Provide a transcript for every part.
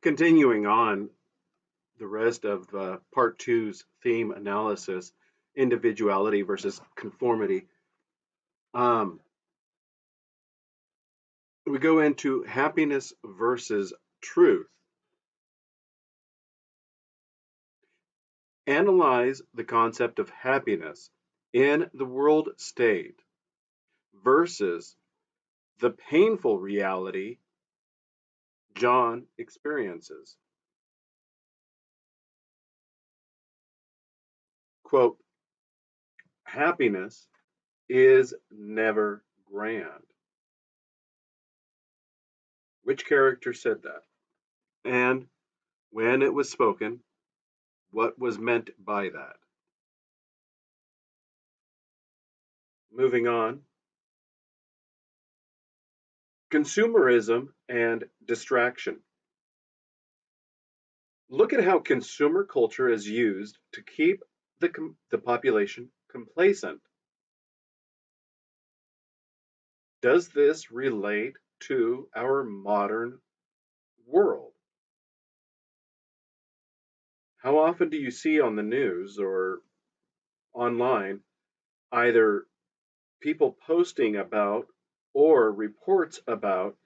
Continuing on, the rest of part two's theme analysis, individuality versus conformity. Um, we go into happiness versus truth. Analyze the concept of happiness in the world state versus the painful reality John experiences. Quote, happiness is never grand. Which character said that? And when it was spoken, what was meant by that? Moving on, consumerism and distraction. Look at how consumer culture is used to keep the population complacent. Does this relate to our modern world? How often do you see on the news or online either people posting about or reports about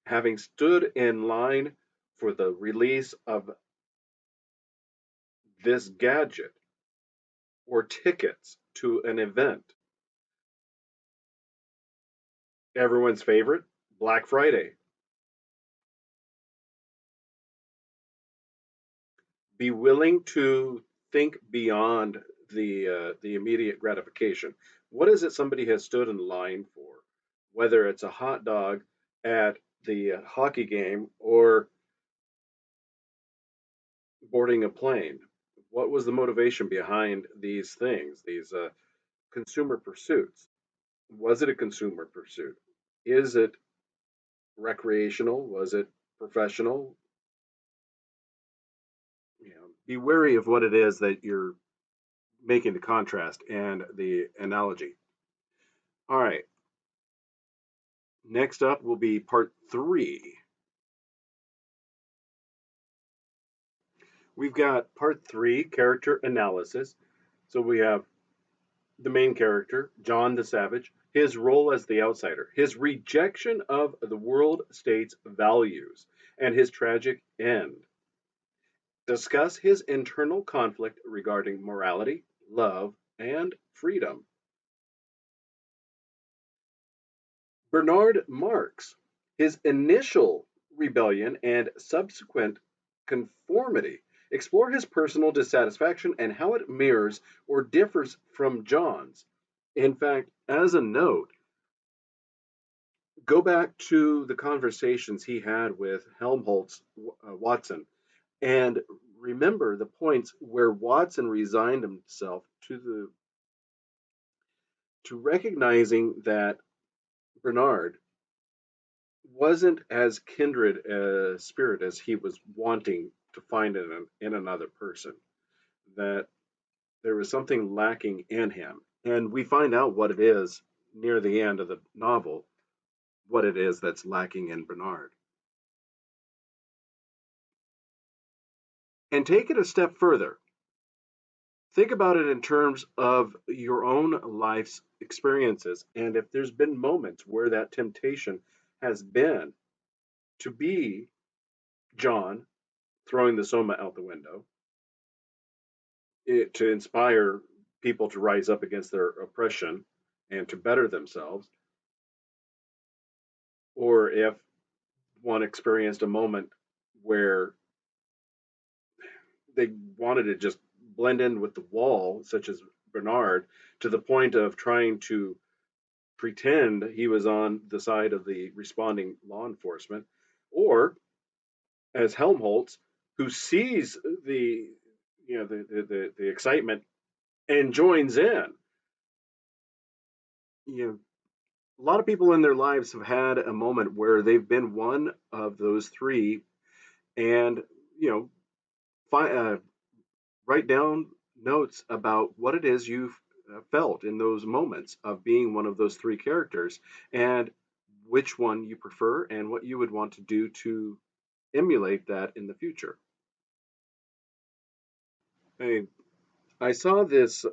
having stood in line for the release of this gadget or tickets to an event? Everyone's favorite, Black Friday. Be willing to think beyond the immediate gratification. What is it somebody has stood in line for? Whether it's a hot dog at the hockey game or boarding a plane. What was the motivation behind these things, these consumer pursuits? Was it a consumer pursuit? Is it recreational? Was it professional? Be wary of what it is that you're making the contrast and the analogy. All right, next up will be part three. We've got part three, character analysis. So we have the main character, John the Savage, his role as the outsider, his rejection of the world state's values, and his tragic end. Discuss his internal conflict regarding morality, love, and freedom. Bernard Marx, his initial rebellion and subsequent conformity. Explore his personal dissatisfaction and how it mirrors or differs from John's. In fact, as a note, go back to the conversations he had with Helmholtz Watson and remember the points where Watson resigned himself to recognizing that Bernard wasn't as kindred a spirit as he was wanting to find in another person. That there was something lacking in him, and we find out what it is near the end of the novel. What it is that's lacking in Bernard. And take it a step further. Think about it in terms of your own life's experiences, and if there's been moments where that temptation has been to be John throwing the soma out the window, to inspire people to rise up against their oppression and to better themselves, or if one experienced a moment where they wanted to just blend in with the wall, such as Bernard, to the point of trying to pretend he was on the side of the responding law enforcement, or as Helmholtz, who sees the excitement and joins in. You know, a lot of people in their lives have had a moment where they've been one of those three, and you know, write down notes about what it is you've felt in those moments of being one of those three characters, and which one you prefer, and what you would want to do to emulate that in the future. I I saw this.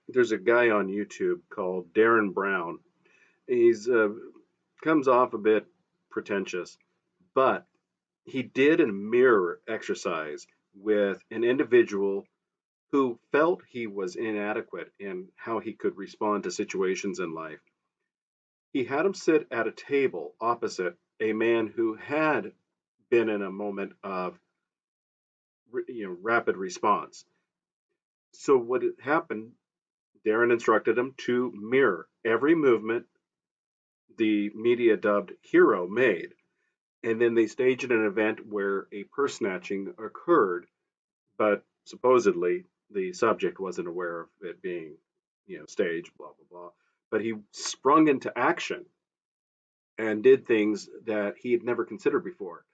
There's a guy on YouTube called Darren Brown. He's comes off a bit pretentious, but he did a mirror exercise with an individual who felt he was inadequate in how he could respond to situations in life. He had him sit at a table opposite a man who had been in a moment of rapid response. So what had happened, Darren instructed him to mirror every movement the media dubbed hero made, and then they staged an event where a purse snatching occurred, but supposedly the subject wasn't aware of it being, staged, blah blah blah. But he sprung into action and did things that he had never considered before.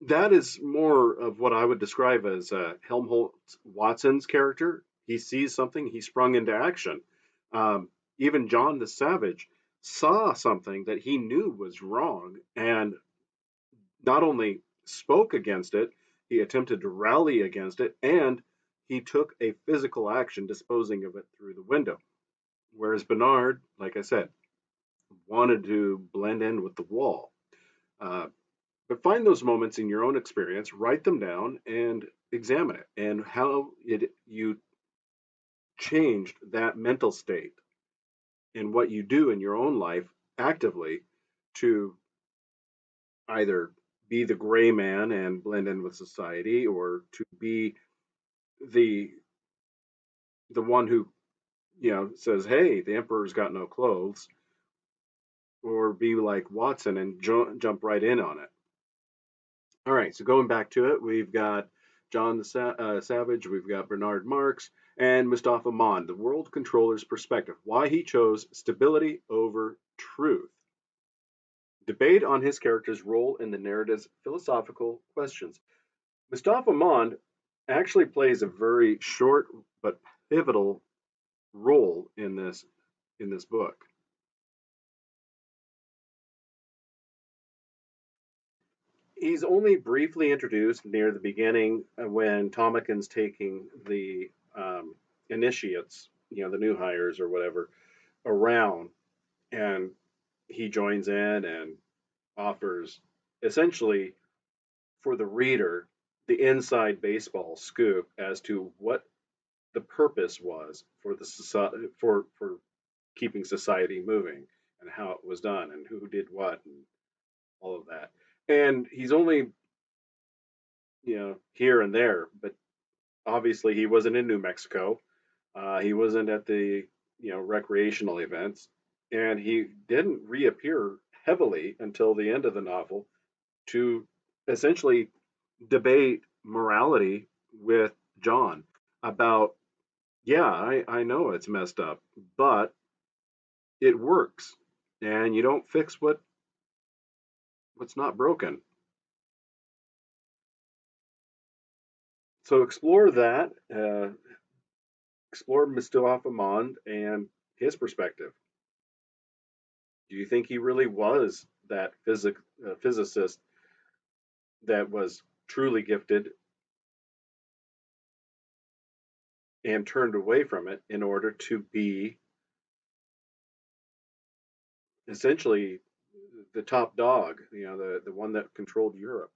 That is more of what I would describe as Helmholtz Watson's character. He sees something, he sprung into action. Even John the Savage saw something that he knew was wrong and not only spoke against it, he attempted to rally against it, and he took a physical action disposing of it through the window. Whereas Bernard, like I said, wanted to blend in with the wall. Uh, but find those moments in your own experience, write them down, and examine it, and how you changed that mental state in what you do in your own life actively to either be the gray man and blend in with society, or to be the the one who says, "Hey, the emperor's got no clothes," or be like Watson and jump right in on it. All right, so going back to it, we've got John the Savage, we've got Bernard Marx, and Mustafa Mond, the world controller's perspective, why he chose stability over truth. Debate on his character's role in the narrative's philosophical questions. Mustafa Mond actually plays a very short but pivotal role in this book. He's only briefly introduced near the beginning when Tomakin's taking the initiates, the new hires or whatever, around, and he joins in and offers essentially for the reader the inside baseball scoop as to what the purpose was for the society for keeping society moving and how it was done and who did what and all of that. And he's only here and there, but obviously he wasn't in New Mexico. He wasn't at the recreational events, and he didn't reappear heavily until the end of the novel to essentially debate morality with John about, yeah, I know it's messed up, but it works, and you don't fix what's not broken. So explore that. Explore Mustafa Mond and his perspective. Do you think he really was that physicist that was truly gifted and turned away from it in order to be essentially the top dog, the one that controlled Europe?